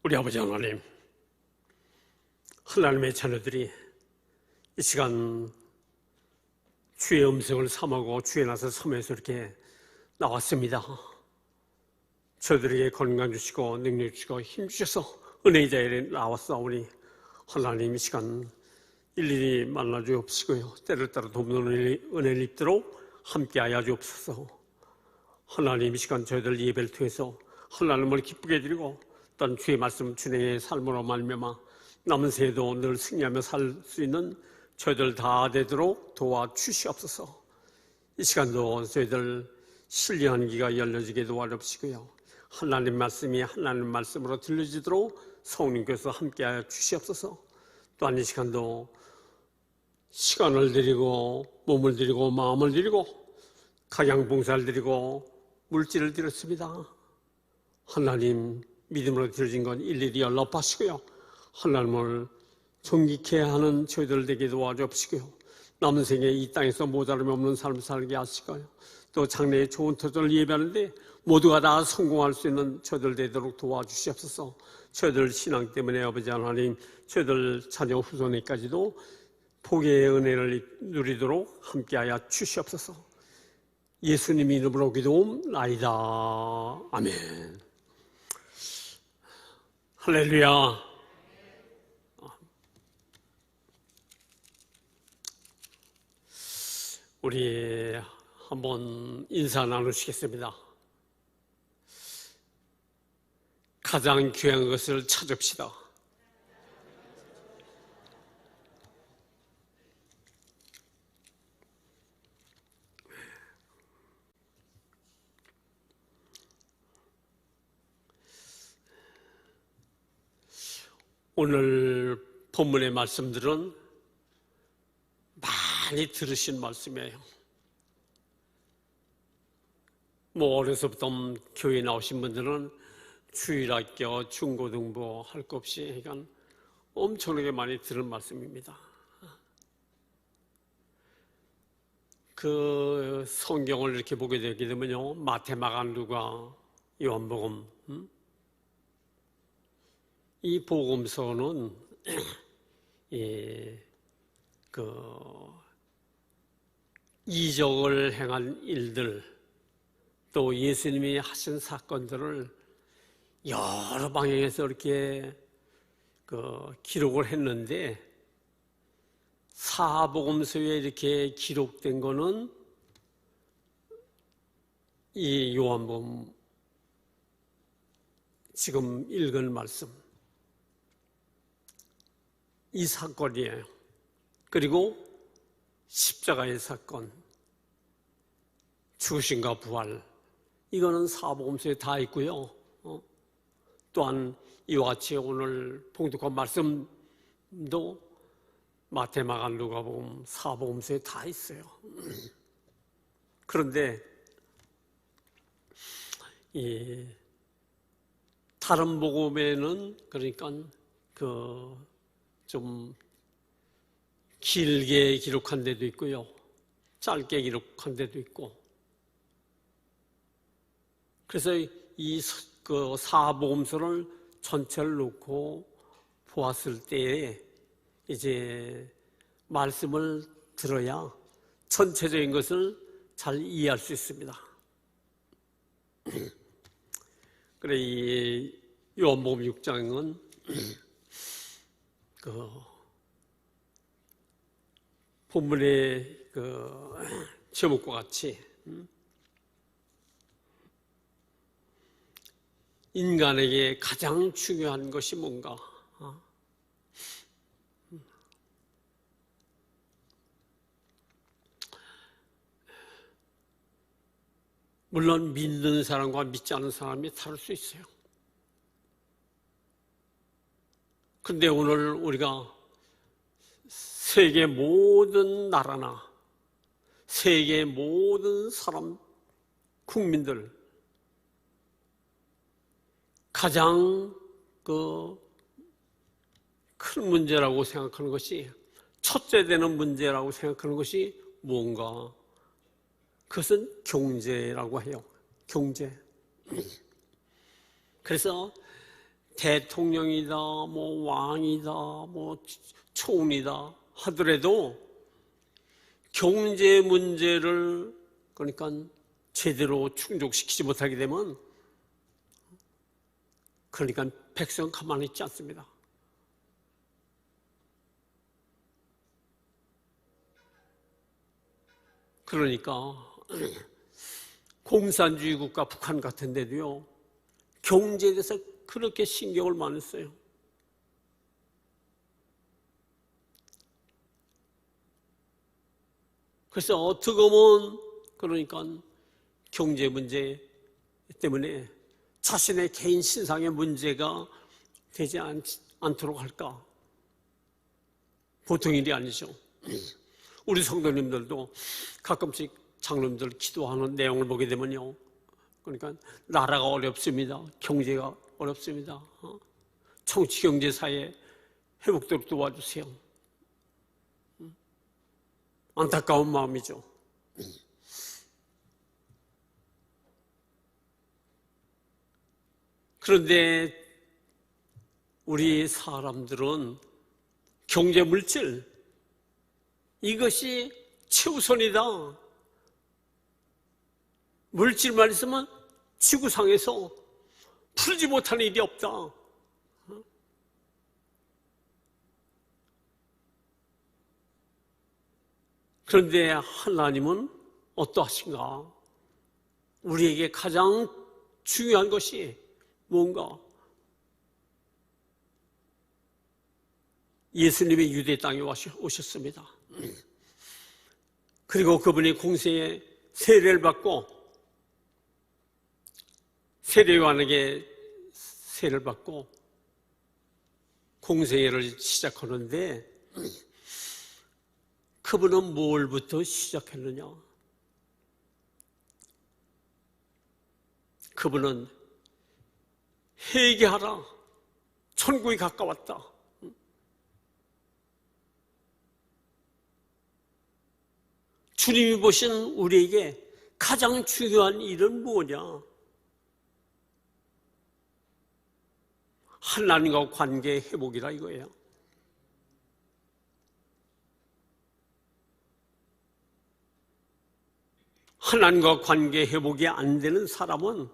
우리 아버지 하나님, 하나님의 자녀들이 이 시간 주의 음성을 삼하고 주의 나서 섬에서 이렇게 나왔습니다. 저들에게 건강 주시고 능력 주시고 힘 주셔서 은혜의 자리에 나왔사오니 하나님 이 시간 일일이 만나 주옵시고요, 때를 따라 돕는 은혜를 입도록 함께하여 주옵소서. 하나님 이 시간 저희들 예배를 통해서 하나님을 기쁘게 드리고 또한 주의 말씀 준행의 삶으로 말미암아 남은 새해도 늘 승리하며 살 수 있는 저희들 다 되도록 도와주시옵소서. 이 시간도 저희들 신령한 귀가 열려지게 도와주시고요, 하나님 말씀이 하나님 말씀으로 들려지도록 성령께서 함께하여 주시옵소서. 또한 이 시간도 시간을 드리고 몸을 드리고 마음을 드리고 각양봉사를 드리고 물질을 드렸습니다. 하나님 믿음으로 드려진 건 일일이 연락하시고요, 하나님을 존귀케 하는 저희들 되게 도와주시고요, 남은 생에 이 땅에서 모자람이 없는 삶을 살게 하시고요, 또 장래에 좋은 터전을 예배하는데 모두가 다 성공할 수 있는 저희들 되도록 도와주시옵소서. 저희들 신앙 때문에 아버지 하나님, 저희들 자녀 후손에까지도 복의 은혜를 누리도록 함께하여 주시옵소서. 예수님 이름으로 기도옵나이다. 아멘. 할렐루야. 우리 한번 인사 나누시겠습니다. 가장 귀한 것을 찾읍시다. 오늘 본문의 말씀들은 많이 들으신 말씀이에요. 어려서부터 교회에 나오신 분들은 주일학교, 중고등부 할 것 없이 그러니까 엄청나게 많이 들은 말씀입니다. 그 성경을 이렇게 보게 되게 되면요, 마태, 마가, 누가, 요한복음, 이 복음서는 이적을 행한 일들, 또 예수님이 하신 사건들을 여러 방향에서 이렇게 기록을 했는데, 사복음서에 이렇게 기록된 거는 이 요한복음 지금 읽은 말씀, 이 사건이에요. 그리고 십자가의 사건, 죽으심과 부활, 이거는 사복음서에 다 있고요. 또한 이와 같이 오늘 봉독한 말씀도 마태, 마가, 누가복음, 사복음서에 다 있어요. 그런데 이 다른 복음에는 그러니까 좀 길게 기록한 데도 있고요, 짧게 기록한 데도 있고, 그래서 이 사복음서를 전체를 놓고 보았을 때에 이제 말씀을 들어야 전체적인 것을 잘 이해할 수 있습니다. 그래, 이 요한복음 6장은 본문의 제목과 같이 인간에게 가장 중요한 것이 뭔가, 물론 믿는 사람과 믿지 않는 사람이 다를 수 있어요. 그런데 오늘 우리가 세계 모든 나라나 세계 모든 사람, 국민들 가장 큰 문제라고 생각하는 것이, 첫째 되는 문제라고 생각하는 것이 뭔가? 그것은 경제라고 해요. 경제. 그래서 대통령이다, 뭐 왕이다, 뭐 총리다 하더라도 경제 문제를 그러니까 제대로 충족시키지 못하게 되면 그러니까 백성은 가만히 있지 않습니다. 그러니까 공산주의 국가 북한 같은 데도요, 경제에 대해서 그렇게 신경을 많이 써요. 그래서 어떻게 보면 그러니까 경제 문제 때문에 자신의 개인 신상의 문제가 되지 않도록 할까? 보통 일이 아니죠. 우리 성도님들도 가끔씩 장로님들 기도하는 내용을 보게 되면요, 그러니까 나라가 어렵습니다. 경제가 어렵습니다. 정치, 경제, 사회 회복도록 도와주세요. 안타까운 마음이죠. 그런데 우리 사람들은 경제, 물질 이것이 최우선이다. 물질만 있으면 지구상에서 풀지 못하는 일이 없다. 그런데 하나님은 어떠하신가? 우리에게 가장 중요한 것이 뭔가? 예수님이 유대 땅에 오셨습니다. 그리고 그분이 공생의 세례를 받고 세례요한에게 세례를 받고 공생애를 시작하는데 그분은 뭘부터 시작했느냐? 그분은 회개하라. 천국이 가까웠다. 주님이 보신 우리에게 가장 중요한 일은 뭐냐? 하나님과 관계 회복이라 이거예요. 하나님과 관계 회복이 안 되는 사람은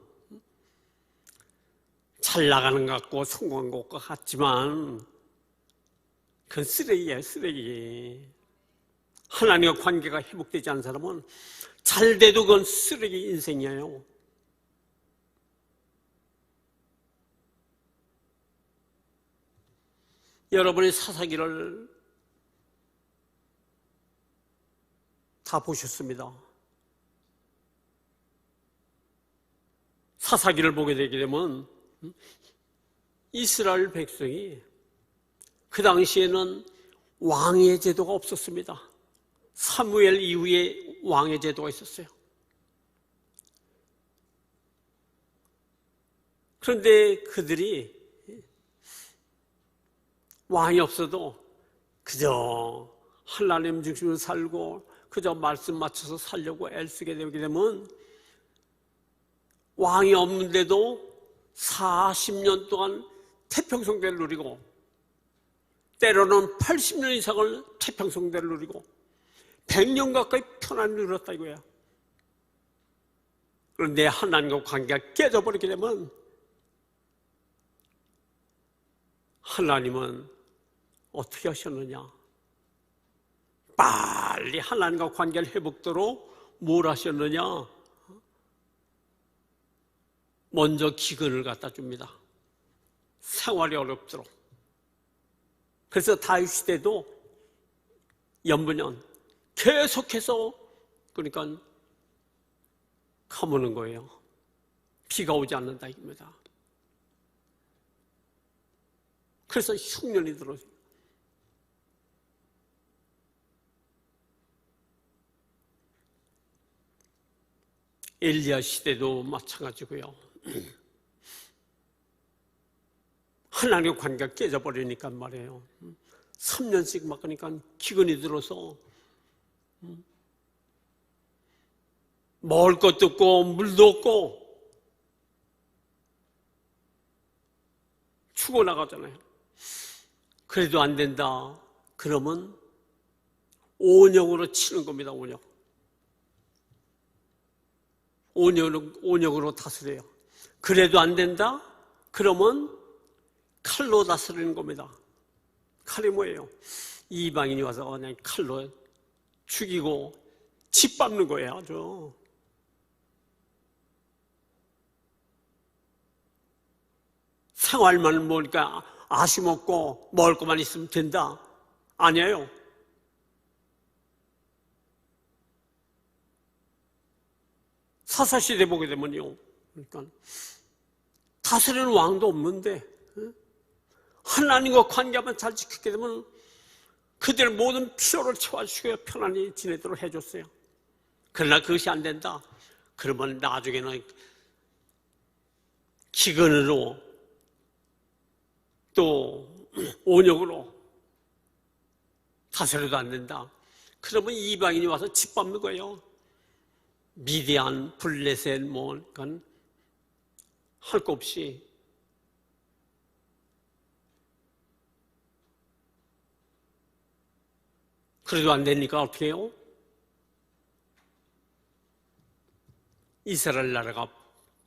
잘 나가는 것 같고 성공한 것 같지만 그건 쓰레기예요, 쓰레기. 하나님과 관계가 회복되지 않은 사람은 잘 돼도 그건 쓰레기 인생이에요. 여러분이 사사기를 다 보셨습니다. 사사기를 보게 되게 되면 이스라엘 백성이 그 당시에는 왕의 제도가 없었습니다. 사무엘 이후에 왕의 제도가 있었어요. 그런데 그들이 왕이 없어도 그저 하나님 중심으로 살고 그저 말씀 맞춰서 살려고 애쓰게 되게 되면 왕이 없는데도 40년 동안 태평성대를 누리고 때로는 80년 이상을 태평성대를 누리고 100년 가까이 편안을 누렸다 이거야. 그런데 하나님과 관계가 깨져버리게 되면 하나님은 어떻게 하셨느냐? 빨리 하나님과 관계를 회복도록 뭘 하셨느냐? 먼저 기근을 갖다 줍니다. 생활이 어렵도록. 그래서 다윗 시대도 연분년 계속해서 그러니까 가무는 거예요. 비가 오지 않는다 이겁니다. 그래서 흉년이 들어요. 엘리야 시대도 마찬가지고요. 하나님과 관계가 깨져버리니까 말이에요. 3년씩 막 그러니까 기근이 들어서 먹을 것도 없고 물도 없고 죽어나가잖아요. 그래도 안 된다. 그러면 온역으로 치는 겁니다. 온역으로 다스려요. 그래도 안 된다? 그러면 칼로 다스리는 겁니다. 칼이 뭐예요? 이방인이 와서 그냥 칼로 죽이고 짓밟는 거예요. 아주. 생활만 뭐니까 아쉬먹고 먹을 것만 있으면 된다? 아니에요. 사사시대 보게 되면요, 그러니까 다스리는 왕도 없는데 하나님과 관계만 잘 지키게 되면 그들의 모든 필요를 채워주시고 편안히 지내도록 해줬어요. 그러나 그것이 안 된다. 그러면 나중에는 기근으로 또 온역으로 다스려도 안 된다. 그러면 이방인이 와서 짓밟는 거예요. 미디안, 블레셋, 그러니까 할 거 없이 그래도 안 되니까 어떻게 해요? 이스라엘 나라가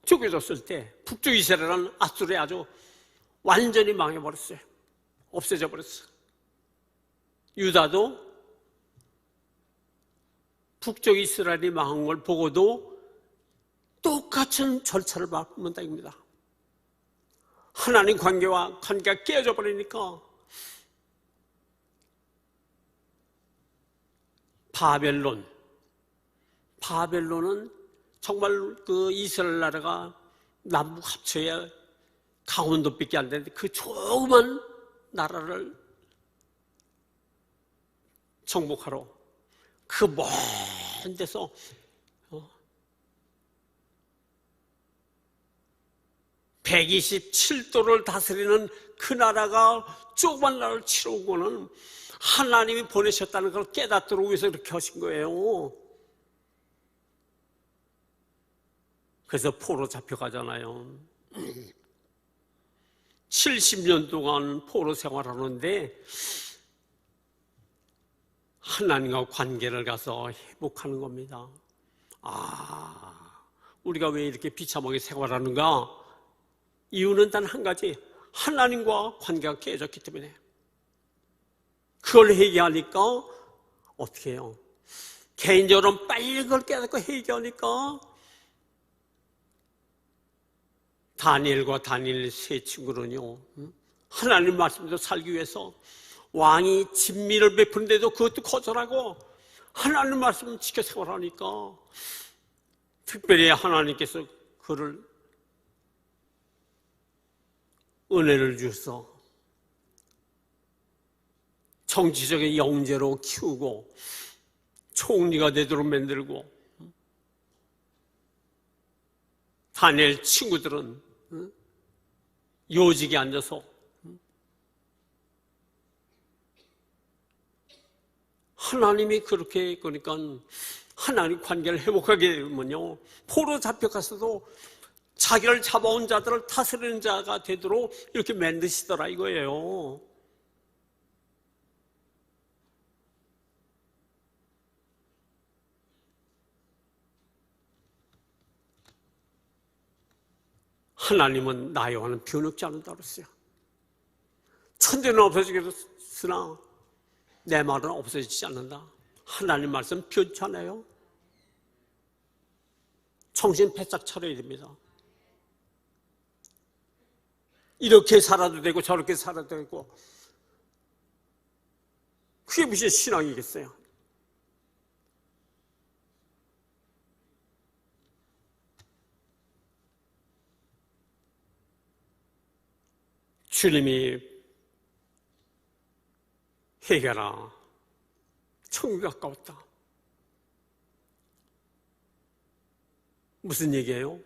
쪼개졌을 때 북쪽 이스라엘은 아수르에 아주 완전히 망해버렸어요. 없어져 버렸어요. 유다도 북쪽 이스라엘이 망한 걸 보고도 똑같은 절차를 밟는다 입니다. 하나님 관계가 깨어져 버리니까 바벨론은 정말 그 이스라엘 나라가 남북 합쳐야 강원도밖에 안 되는데 그 조그만 나라를 정복하러 그 먼 데서 (127도를) 다스리는 그 나라가 조그만 나라를 치러 온 거는 하나님이 보내셨다는 걸 깨닫도록 위해서 이렇게 하신 거예요. 그래서 포로 잡혀가잖아요. 70년 동안 포로 생활하는데 하나님과 관계를 가서 회복하는 겁니다. 우리가 왜 이렇게 비참하게 생활하는가? 이유는 단 한 가지, 하나님과 관계가 깨졌기 때문에. 그걸 회개하니까 어떻게 해요? 개인적으로 빨리 그걸 깨닫고 회개하니까 다니엘과 다니엘 세 친구는요, 하나님 말씀대로 살기 위해서 왕이 진미를 베푸는데도 그것도 거절하고 하나님 말씀을 지켜 생활하니까 특별히 하나님께서 그를 은혜를 주셔서 정치적인 영재로 키우고 총리가 되도록 만들고, 다니엘 친구들은 요직에 앉아서 하나님이 그렇게, 그러니까 하나님 관계를 회복하게 되면요, 포로 잡혀가서도 자기를 잡아온 자들을 다스리는 자가 되도록 이렇게 만드시더라 이거예요. 하나님은 나와는 변하지 않는다 그랬어요. 천대는 없어지겠으나 내 말은 없어지지 않는다. 하나님 말씀 변치 않아요. 정신 바짝 차려야 됩니다. 이렇게 살아도 되고 저렇게 살아도 되고, 그게 무슨 신앙이겠어요? 주님이 회개하라, 천국이 가까웠다. 무슨 얘기예요?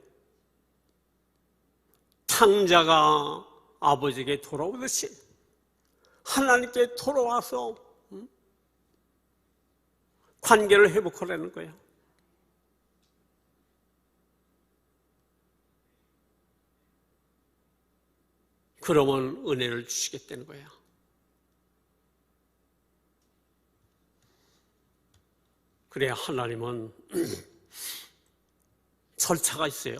탕자가 아버지에게 돌아오듯이 하나님께 돌아와서 관계를 회복하려는 거예요. 그러면 은혜를 주시겠다는 거예요. 그래야 하나님은 절차가 있어요.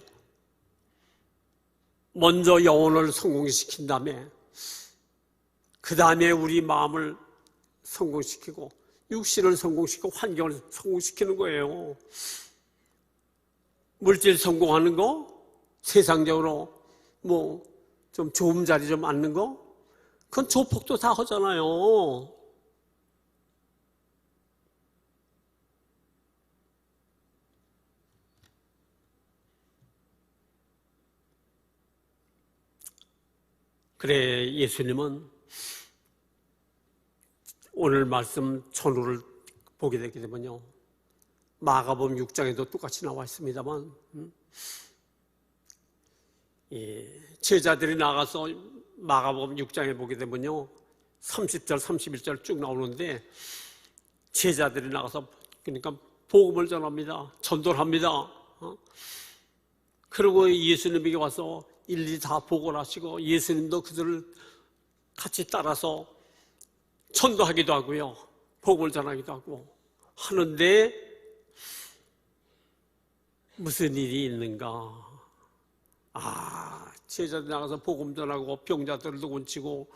먼저 영혼을 성공시킨 다음에 그 다음에 우리 마음을 성공시키고 육신을 성공시키고 환경을 성공시키는 거예요. 물질 성공하는 거, 세상적으로 뭐 좀 좋은 자리 좀 앉는 거, 그건 조폭도 다 하잖아요. 그래, 예수님은 오늘 말씀 전후를 보게 되게 되면요, 마가복음 6장에도 똑같이 나와 있습니다만, 제자들이 나가서 마가복음 6장에 보게 되면요, 30절, 31절 쭉 나오는데, 제자들이 나가서 그러니까 복음을 전합니다. 전도를 합니다. 그리고 예수님에게 와서 일일이 다 보고를 하시고, 예수님도 그들을 같이 따라서 전도하기도 하고요, 복음을 전하기도 하고 하는데, 무슨 일이 있는가? 제자들 나가서 복음 전하고 병자들도 고치고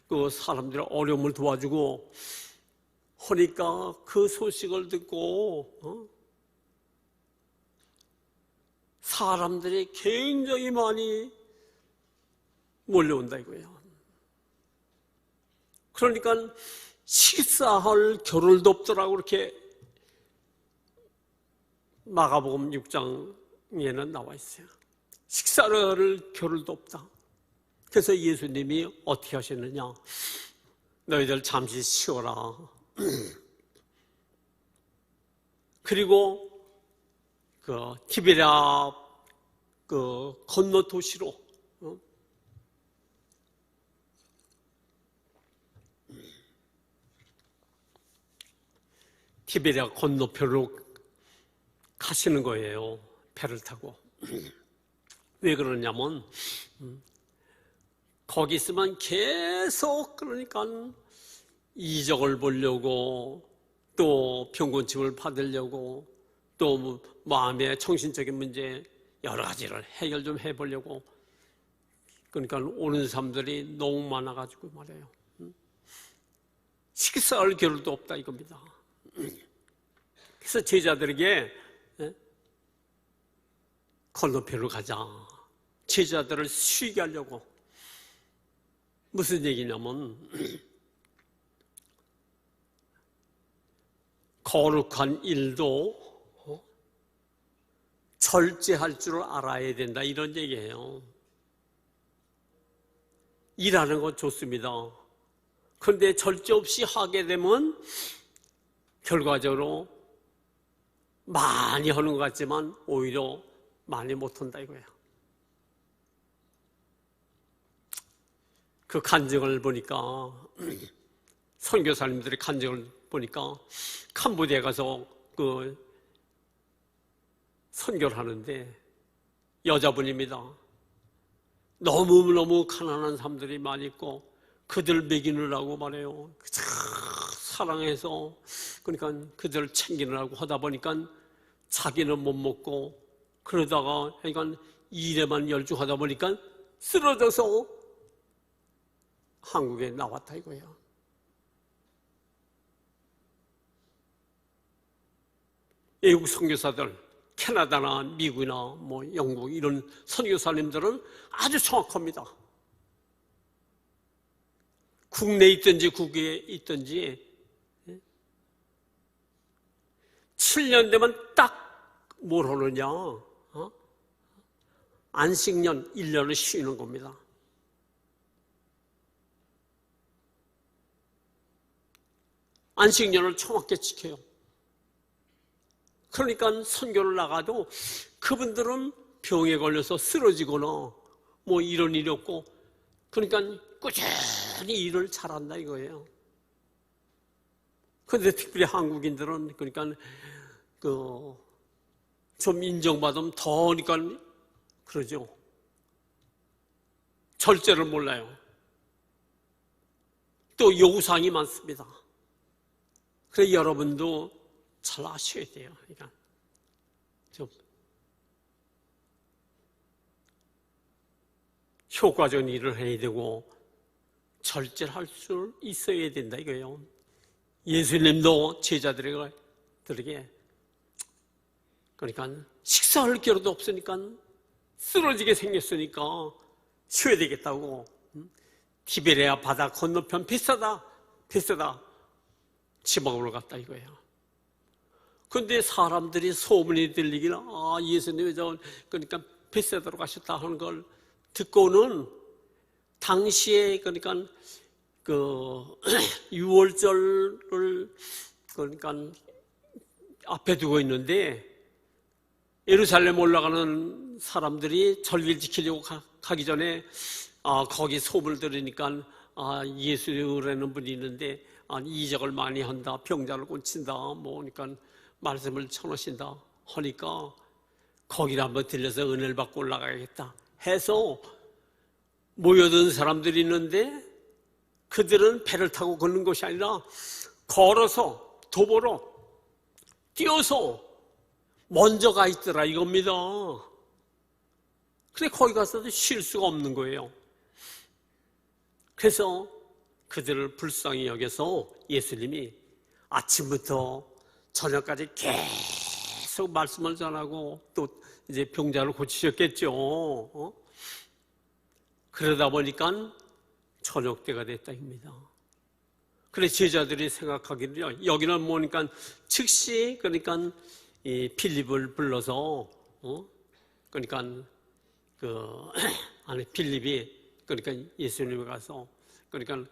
그 사람들의 어려움을 도와주고 하니까 그 소식을 듣고 사람들이 굉장히 많이 몰려온다 이거예요. 그러니까 식사할 겨를도 없더라고. 그렇게 마가복음 6장에는 나와 있어요. 식사를 겨를도 없다. 그래서 예수님이 어떻게 하셨느냐? 너희들 잠시 쉬어라. 그리고 그 티베리아 그 건너 도시로 티베리아 건너편으로 가시는 거예요. 배를 타고. 왜 그러냐면 거기 있으면 계속 그러니까 이적을 보려고 또 병곤침을 받으려고 또 마음의 정신적인 문제 여러 가지를 해결 좀 해보려고 그러니까 오는 사람들이 너무 많아가지고 말이에요. 식사할 겨를도 없다 이겁니다. 그래서 제자들에게 건너편으로 가자. 제자들을 쉬게 하려고. 무슨 얘기냐면 거룩한 일도 절제할 줄 알아야 된다 이런 얘기예요. 일하는 거 좋습니다. 그런데 절제 없이 하게 되면 결과적으로 많이 하는 것 같지만 오히려 많이 못한다 이거예요. 그 간증을 보니까 선교사님들의 간증을 보니까 캄보디아에 가서 그 선교를 하는데 여자분입니다. 너무너무 가난한 사람들이 많이 있고 그들 먹이느라고 말해요. 사랑해서 그러니까 그들을 챙기느라고 하다 보니까 자기는 못 먹고 그러다가 그러니까 일에만 열중하다 보니까 쓰러져서 한국에 나왔다 이거예요. 외국 선교사들, 캐나다나 미국이나 뭐 영국 이런 선교사님들은 아주 정확합니다. 국내에 있든지 국외에 있든지 7년 되면 딱 뭘 하느냐? 안식년 1년을 쉬는 겁니다. 안식년을 정확히 지켜요. 그러니까 선교를 나가도 그분들은 병에 걸려서 쓰러지거나 뭐 이런 일이 없고 그러니까 꾸준히 일을 잘한다 이거예요. 그런데 특별히 한국인들은 그러니까 좀 인정받으면 더 그러니까 그러죠. 절제를 몰라요. 또 요구사항이 많습니다. 그래서 여러분도 잘 아셔야 돼요. 그러니까 좀 효과적인 일을 해야 되고 절제를 할 수 있어야 된다 이거예요. 예수님도 제자들에게 그러니까 식사할 겨를도 없으니까 쓰러지게 생겼으니까 쉬어야 되겠다고 티베리아 바다 건너편 베세다 지방으로 갔다 이거예요. 그런데 사람들이 소문이 들리기를 예수님이 그러니까 베세다로 가셨다 하는 걸 듣고는 당시에 그러니까 그 6월절을 그러니까 앞에 두고 있는데 예루살렘 올라가는 사람들이 절기를 지키려고 가기 전에 거기 소문을 들으니까 예수라는 분이 있는데 이적을 많이 한다, 병자를 고친다, 그러니까 말씀을 전하신다 하니까 거기를 한번 들려서 은혜를 받고 올라가야겠다 해서 모여든 사람들이 있는데 그들은 배를 타고 걷는 것이 아니라 걸어서 도보로 뛰어서 먼저 가 있더라 이겁니다. 근데 거기 가서도 쉴 수가 없는 거예요. 그래서 그들을 불쌍히 여겨서 예수님이 아침부터 저녁까지 계속 말씀을 전하고 또 이제 병자를 고치셨겠죠. 그러다 보니까 저녁 때가 됐다 입니다. 그래 제자들이 생각하기를 여기는 뭐니까 즉시 그러니까 이 필립을 불러서 그러니까 필립이 그러니까 예수님에 가서 그러니까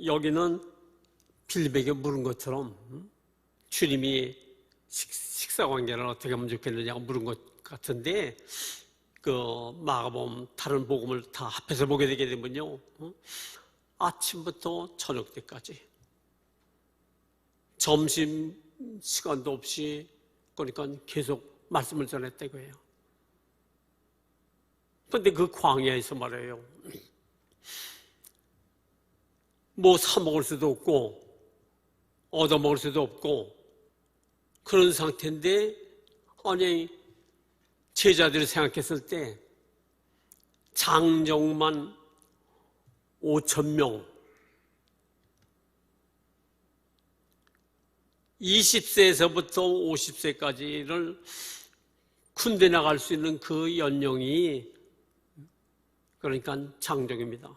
여기는 필립에게 물은 것처럼 주님이 식사 관계를 어떻게 하면 좋겠느냐고 물은 것 같은데 마가복음 다른 복음을 다 합해서 보게 되게 되면요 아침부터 저녁 때까지 점심 시간도 없이 그러니까 계속 말씀을 전했다 이거예요. 그런데 그 광야에서 말이에요 뭐 사 먹을 수도 없고 얻어 먹을 수도 없고 그런 상태인데 아니 제자들이 생각했을 때 장정만 5,000명 20세에서부터 50세까지를 군대 나갈 수 있는 그 연령이 그러니까 장정입니다.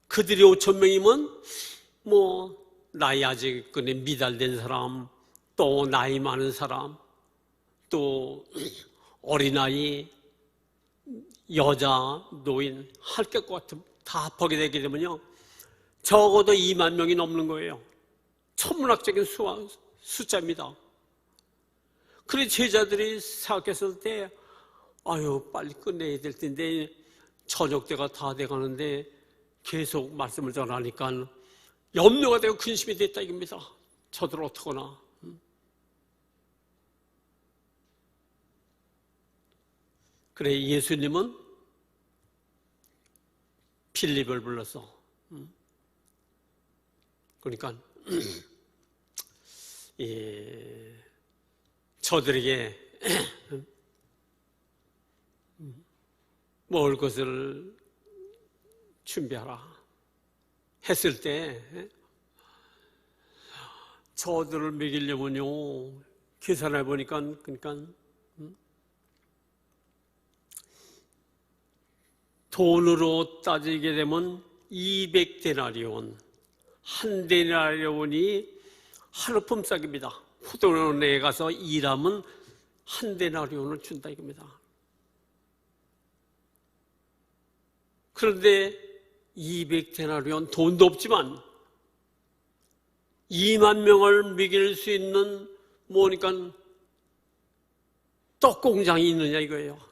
그들이 5,000명이면 나이 아직 미달된 사람 또 나이 많은 사람 또 어린아이 여자 노인 할 것 같은 다 합하게 되게 되면요 적어도 2만 명이 넘는 거예요. 천문학적인 숫자입니다. 그래 제자들이 생각했을 때 빨리 끝내야 될 텐데 저녁 때가 다 돼가는데 계속 말씀을 전하니까 염려가 되고 근심이 됐다 이겁니다. 저들 어떡하나. 그래 예수님은 필립을 불러서 그러니까 저들에게 먹을 것을 준비하라 했을 때 저들을 먹이려면요 계산해 보니까 그러니까 돈으로 따지게 되면 200데나리온 한 데나리온이 하루품 싹입니다. 포도원에 가서 일하면 한 데나리온을 준다 이겁니다. 그런데 200데나리온 돈도 없지만 2만 명을 먹일 수 있는 뭐니까 떡 공장이 있느냐 이거예요.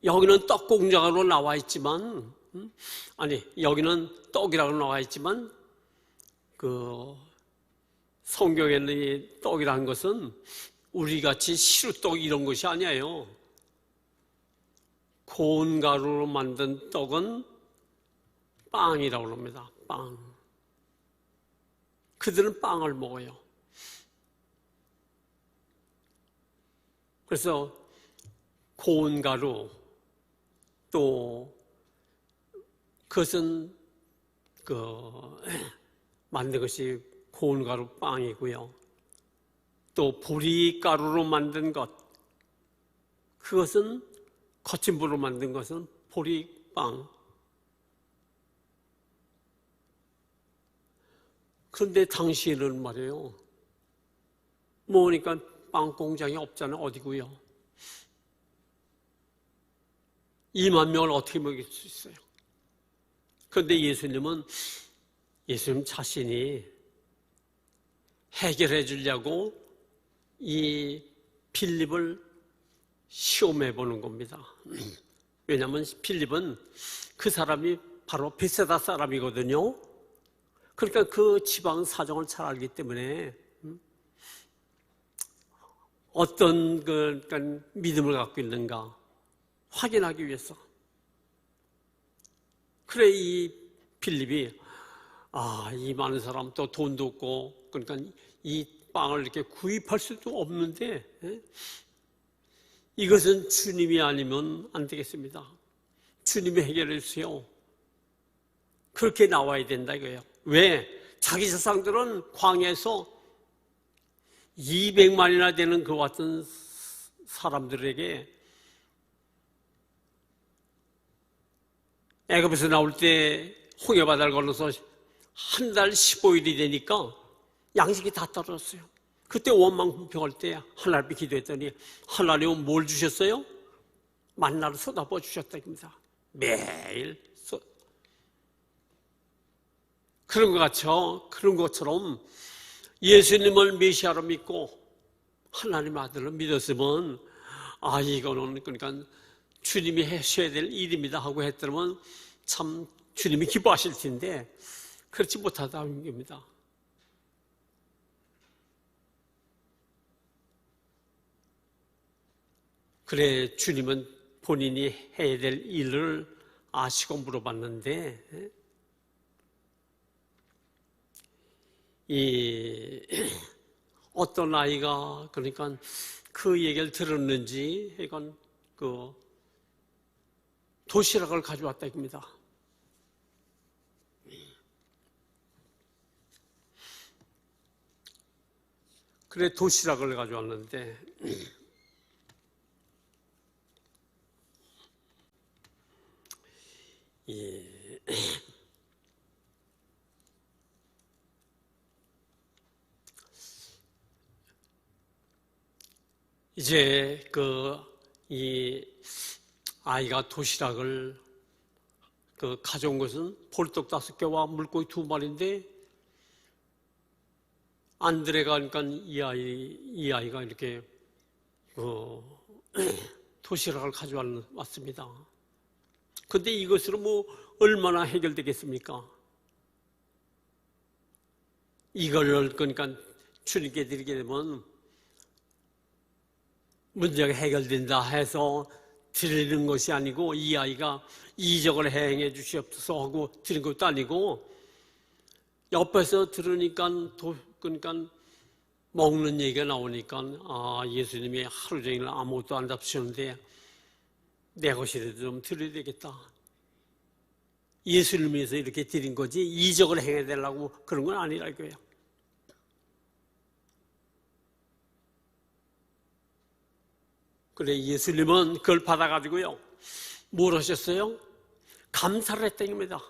여기는 떡 공장으로 나와 있지만 여기는 떡이라고 나와 있지만 성경에는 이 떡이라는 것은 우리같이 시루떡 이런 것이 아니에요. 고운 가루로 만든 떡은 빵이라고 합니다. 빵. 그들은 빵을 먹어요. 그래서 고운 가루, 또 그것은 만든 것이 고운 가루 빵이고요. 또 보리가루로 만든 것, 그것은 거친 불로 만든 것은 보리빵. 그런데 당시에는 말이에요, 뭐니까 빵 공장이 없잖아요. 어디고요? 2만 명을 어떻게 먹일 수 있어요? 그런데 예수님 자신이 해결해 주려고 이 빌립을 시험해 보는 겁니다. 왜냐하면 빌립은 그 사람이 바로 베세다 사람이거든요. 그러니까 그 지방 사정을 잘 알기 때문에 어떤 그러니까 믿음을 갖고 있는가 확인하기 위해서. 그래 이 빌립이 이 많은 사람 또 돈도 없고 그러니까 이 빵을 이렇게 구입할 수도 없는데 이것은 주님이 아니면 안 되겠습니다. 주님이 해결해 주세요. 그렇게 나와야 된다 이거예요. 왜? 자기 조상들은 광야에서 200만이나 되는 그 같은 사람들에게 애굽에서 나올 때 홍해바다를 건너서 한 달 15일이 되니까 양식이 다 떨어졌어요. 그때 원망불평할 때 하나님께 기도했더니 하나님은 뭘 주셨어요? 만나를 쏟아부어 주셨다 입니다. 매일 그런 것처럼 예수님을 메시아로 믿고 하나님 아들을 믿었으면 이거는 그러니까 주님이 하셔야 될 일입니다 하고 했더라면 참 주님이 기뻐하실 텐데 그렇지 못하다는 겁니다. 그래 주님은 본인이 해야 될 일을 아시고 물어봤는데 어떤 아이가 그러니까 그 얘기를 들었는지 이건 도시락을 가져왔다 이겁니다. 그래 도시락을 가져왔는데 이제 이 아이가 도시락을 가져온 것은 볼떡 5개와 물고기 2마리인데 안드레가 그러니까 이 아이가 이렇게 도시락을 가져왔습니다. 그런데 이것으로 뭐 얼마나 해결되겠습니까? 이걸 그러니까 주님께 드리게 되면 문제가 해결된다 해서 드리는 것이 아니고 이 아이가 이적을 행해 주시옵소서 하고 드린 것도 아니고 옆에서 들으니까 그러니까 먹는 얘기가 나오니까 예수님이 하루 종일 아무것도 안 잡수셨는데 내 것이라도 좀 드려야 되겠다. 예수를 위해서 이렇게 드린 거지 이적을 행해 달라고 그런 건 아니라 이거예요. 그래 예수님은 그걸 받아가지고요 뭘 하셨어요? 감사를 했다는 겁니다.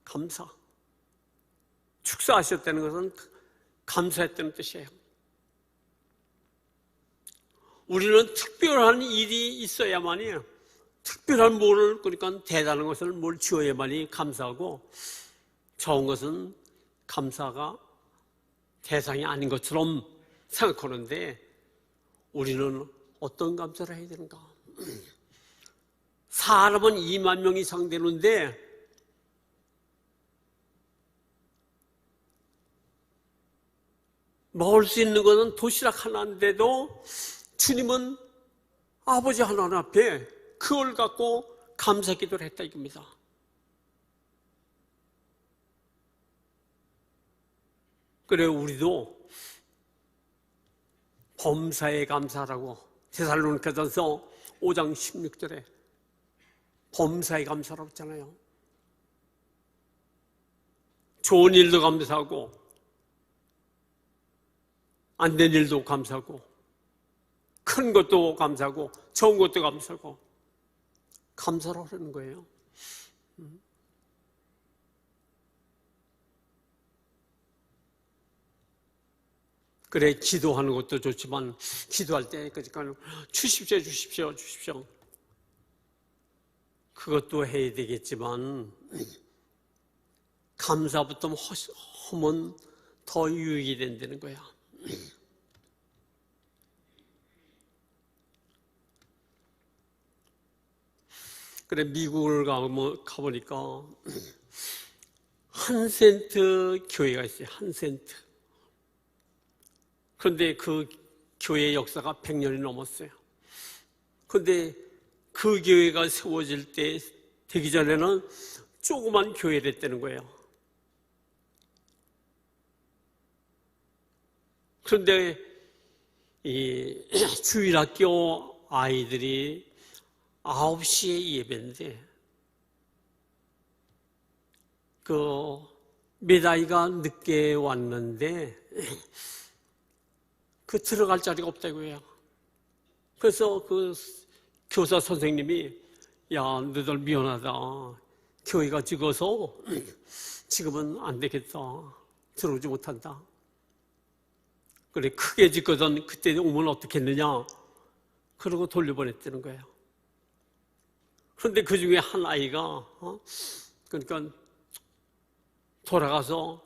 감사. 축사하셨다는 것은 감사했다는 뜻이에요. 우리는 특별한 일이 있어야만이 특별한 뭐를 그러니까 대단한 것을 뭘 지어야만이 감사하고 적은 것은 감사가 대상이 아닌 것처럼 생각하는데 우리는 어떤 감사를 해야 되는가? 사람은 2만 명 이상 되는데 먹을 수 있는 것은 도시락 하나인데도 주님은 아버지 하나님 앞에 그걸 갖고 감사 기도를 했다 이겁니다. 그래 우리도 범사에 감사라고 데살로니가전서 5장 16절에 범사에 감사라고 했잖아요. 좋은 일도 감사하고 안 된 일도 감사하고 큰 것도 감사하고 좋은 것도 감사하고 감사를 하는 거예요. 그래 기도하는 것도 좋지만 기도할 때 그러니까 주십시오 주십시오 주십시오 그것도 해야 되겠지만 감사부터 하면 더 유익이 된다는 거야. 그래 미국을 가보니까 한 센트 교회가 있어요. 한 센트. 그런데 그 교회 역사가 100년이 넘었어요. 그런데 그 교회가 세워질 때 되기 전에는 조그만 교회를 했다는 거예요. 그런데 이 주일학교 아이들이 9시에 예배인데 몇 아이가 늦게 왔는데 들어갈 자리가 없다고요. 그래서 그 교사 선생님이 야 너희들 미안하다. 교회가 적어서 지금은 안 되겠다. 들어오지 못한다. 그래 크게 짓거든 그때 오면 어떻겠느냐. 그러고 돌려보냈다는 거예요. 그런데 그 중에 한 아이가 그러니까 돌아가서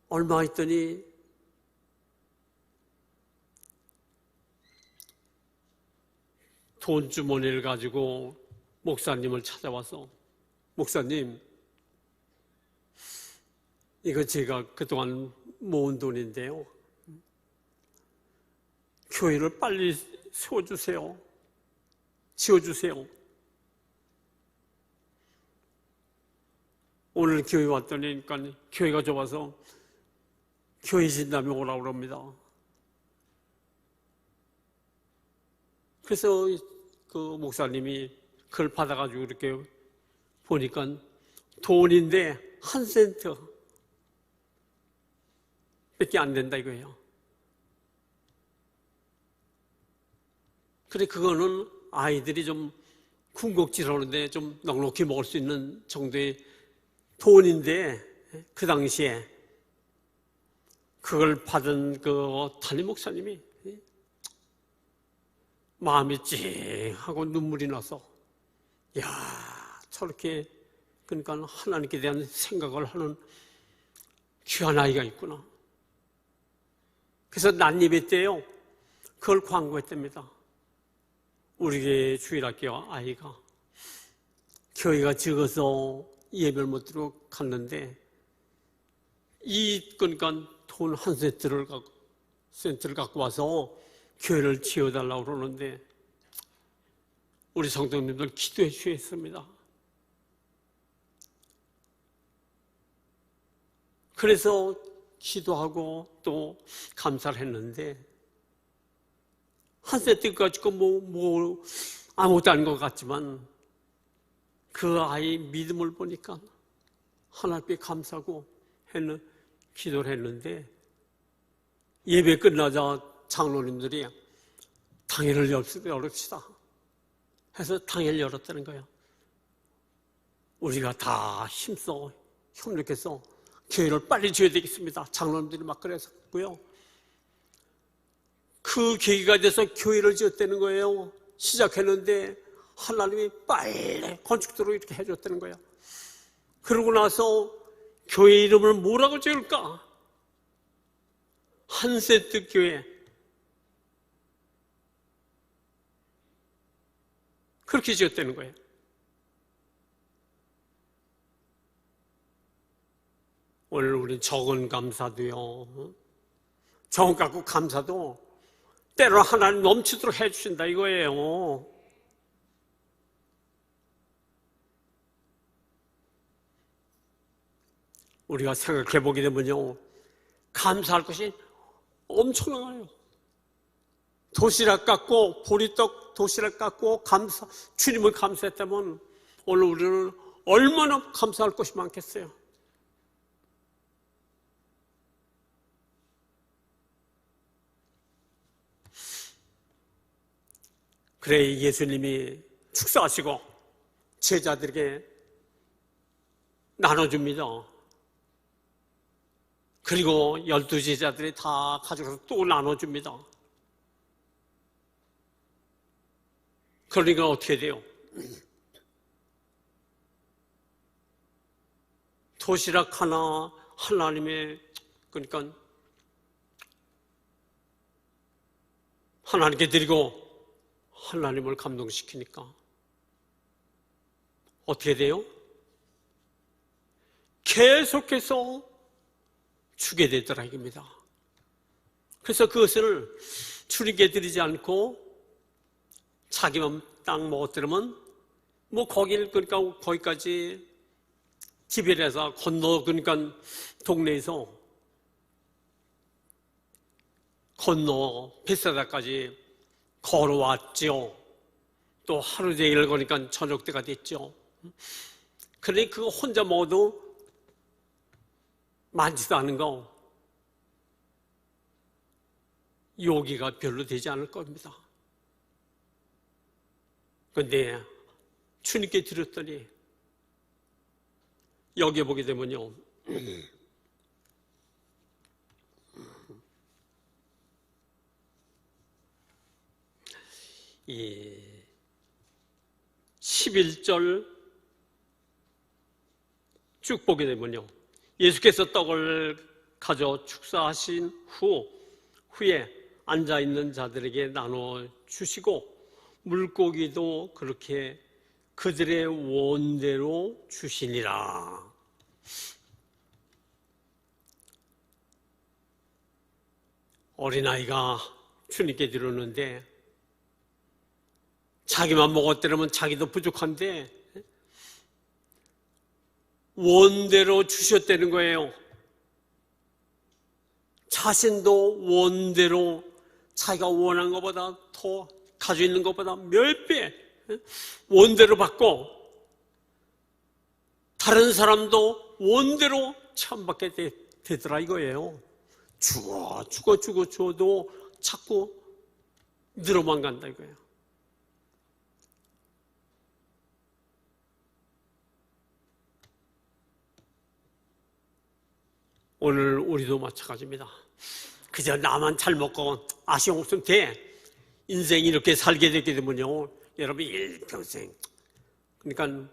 얼마 있더니 돈 주머니를 가지고 목사님을 찾아와서 목사님 이거 제가 그동안 모은 돈인데요. 교회를 빨리 세워주세요. 지어주세요. 오늘 교회 왔더니 그러니까 교회가 좁아서 교회 진담에 오라고 그럽니다. 그래서 그 목사님이 그걸 받아가지고 이렇게 보니까 돈인데 한 센트 밖에 안 된다 이거예요. 그래 그거는 아이들이 좀 군것질하는데 좀 넉넉히 먹을 수 있는 정도의 돈인데 그 당시에 그걸 받은 그 담임 목사님이 마음이 찡하고 눈물이 나서 야 저렇게 그러니까 하나님께 대한 생각을 하는 귀한 아이가 있구나. 그래서 난예배 때요 그걸 광고했답니다. 우리 교회 주일학교 아이가 교회가 적어서 예배를 못 들어 갔는데 그러니까 돈 한 센트를 갖고 와서 교회를 지어달라고 그러는데 우리 성도님들 기도해 주셨습니다. 그래서 기도하고 또 감사를 했는데 한 센트 가지고 뭐 아무것도 아닌 것 같지만 그 아이 믿음을 보니까 하나님께 감사하고 기도를 했는데 예배 끝나자 장로님들이 당회를 열읍시다 해서 당회를 열었다는 거예요. 우리가 다 힘써 협력해서 교회를 빨리 지어야 되겠습니다. 장로님들이 막 그랬고요. 그 계기가 돼서 교회를 지었다는 거예요. 시작했는데 하나님이 빨리 건축도로 이렇게 해줬다는 거예요. 그러고 나서 교회 이름을 뭐라고 지을까? 한 센트 교회. 그렇게 지었다는 거예요. 오늘 우리 적은 감사도요. 적은 갖고 감사도 때로 하나님 넘치도록 해주신다 이거예요. 우리가 생각해 보게 되면요, 감사할 것이 엄청나요. 도시락 갖고, 보리떡 도시락 갖고 주님을 감사했다면 오늘 우리는 얼마나 감사할 것이 많겠어요. 그래 예수님이 축사하시고 제자들에게 나눠줍니다. 그리고 12제자들이 다 가져가서 또 나눠줍니다. 그러니까 어떻게 돼요? 도시락 하나 하나님의, 그러니까 하나님께 드리고 하나님을 감동시키니까 어떻게 돼요? 계속해서 주게 되더라 이겁니다. 그래서 그것을 주님께 드리지 않고 자기만 딱 먹었더라면 뭐 그러니까 거기까지 지벨에서 그러니까 동네에서 건너 베세다까지 걸어왔죠. 또 하루 종일 거니까 저녁 때가 됐죠. 그러니 그거 혼자 먹어도 많지도 않은 거 요기가 별로 되지 않을 겁니다. 그런데 주님께 드렸더니 여기에 보게 되면요, 이 11절 쭉 보게 되면요, 예수께서 떡을 가져 축사하신 후에 앉아있는 자들에게 나눠주시고 물고기도 그렇게 그들의 원대로 주시니라. 어린아이가 주님께 드렸는데 자기만 먹었더라면 자기도 부족한데 원대로 주셨다는 거예요. 자신도 원대로 자기가 원한 것보다 더 가지고 있는 것보다 몇 배 원대로 받고 다른 사람도 원대로 참받게 되더라 이거예요. 주고 줘도 자꾸 늘어만 간다 이거예요. 오늘 우리도 마찬가지입니다. 그저 나만 잘 먹고 아쉬움 없으면 돼. 인생이 이렇게 살게 되게 되면요, 여러분 일평생, 그러니까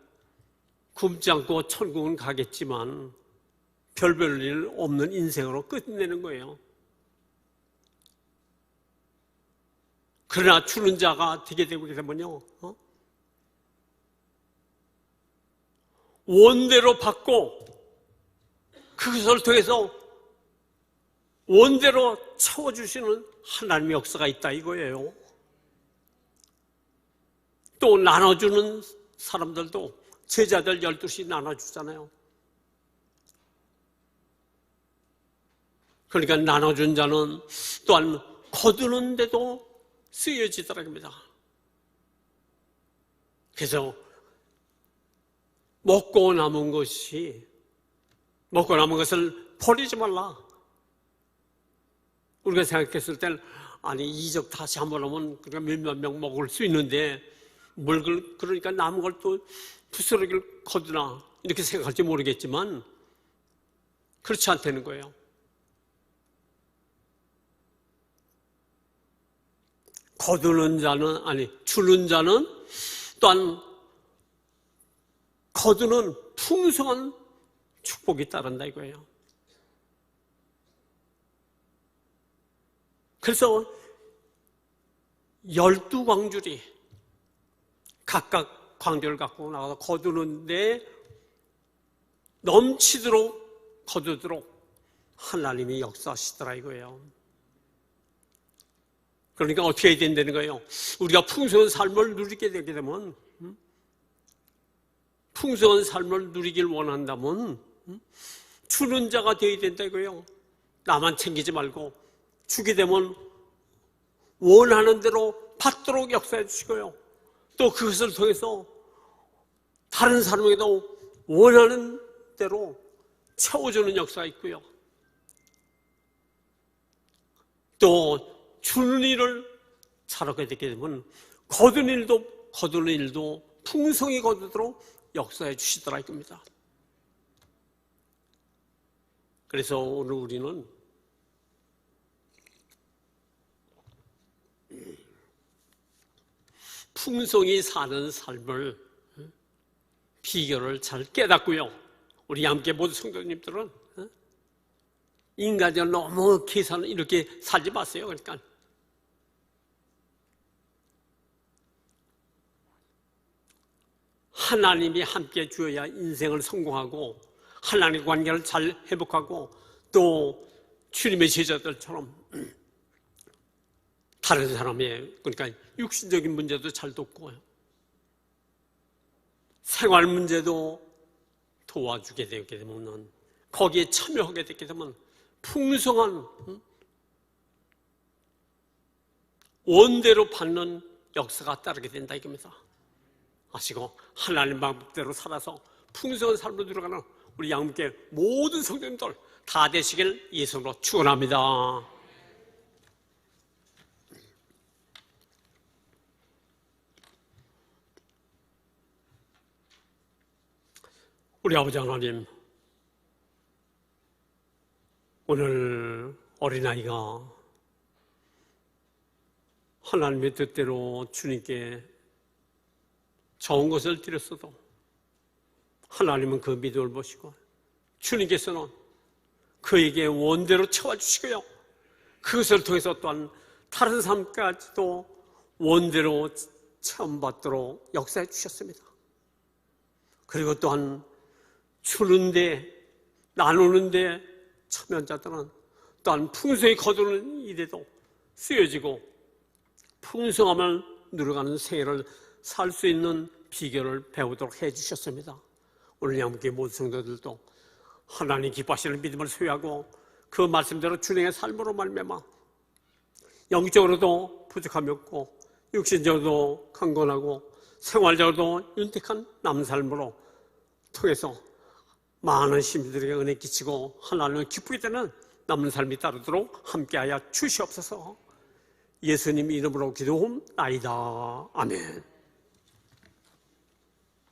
굶지 않고 천국은 가겠지만 별별 일 없는 인생으로 끝내는 거예요. 그러나 주는 자가 되게 되면요, 원대로 받고 그것을 통해서 원대로 채워주시는 하나님의 역사가 있다 이거예요. 또 나눠주는 사람들도 제자들 12씩 나눠주잖아요. 그러니까 나눠준 자는 또한 거두는 데도 쓰여지더랍니다. 그래서 먹고 남은 것을 버리지 말라. 우리가 생각했을 때는 아니 이적 다시 한번 하면 그러니까 몇몇 명 먹을 수 있는데 그러니까 남은 걸 또 부스러기를 거두나 이렇게 생각할지 모르겠지만 그렇지 않다는 거예요. 주는 자는 또한 거두는 풍성한 축복이 따른다 이거예요. 그래서 12광줄이 각각 광주를 갖고 나가서 거두는데 넘치도록 거두도록 하나님이 역사하시더라 이거예요. 그러니까 어떻게 해야 된다는 거예요? 우리가 풍성한 삶을 누리게 되게 되면, 풍성한 삶을 누리길 원한다면 주는 자가 되어야 된다고요. 나만 챙기지 말고 주게 되면 원하는 대로 받도록 역사해 주시고요. 또 그것을 통해서 다른 사람에게도 원하는 대로 채워주는 역사가 있고요. 또 주는 일을 잘하게 되게 되면 거두는 일도 풍성히 거두도록 역사해 주시더라 이겁니다. 그래서 오늘 우리는 풍성히 사는 삶을 비결을 잘 깨닫고요. 우리 함께 모든 성도님들은 인간을 너무 이렇게 살지 마세요. 그러니까 하나님이 함께 주어야 인생을 성공하고 하나님의 관계를 잘 회복하고 또 주님의 제자들처럼 다른 사람의 그러니까 육신적인 문제도 잘 돕고 생활 문제도 도와주게 되게 되면 거기에 참여하게 되게 되면 풍성한 원대로 받는 역사가 따르게 된다 이겁니다. 아시고 하나님 방법대로 살아서 풍성한 삶으로 들어가는 우리 양육계 모든 성도님들 다 되시길 예수로 축원합니다. 우리 아버지 하나님, 오늘 어린아이가 하나님의 뜻대로 주님께 좋은 것을 드렸어도 하나님은 그 믿음을 보시고 주님께서는 그에게 원대로 채워주시고요. 그것을 통해서 또한 다른 삶까지도 원대로 체험받도록 역사해 주셨습니다. 그리고 또한 주는데 나누는데 참여자들은 또한 풍성히 거두는 일에도 쓰여지고 풍성함을 누려가는 생애를 살 수 있는 비결을 배우도록 해주셨습니다. 오늘 함께 모든 성도들도 하나님 기뻐하시는 믿음을 소유하고 그 말씀대로 준행의 삶으로 말미암아 영적으로도 부족함이 없고 육신적으로도 강건하고 생활적으로도 윤택한 남삶으로 통해서 많은 시민들에게 은혜 끼치고 하나님을 기쁘게 되는 남은 삶이 따르도록 함께하여 주시옵소서. 예수님 이름으로 기도하옵나이다. 아멘.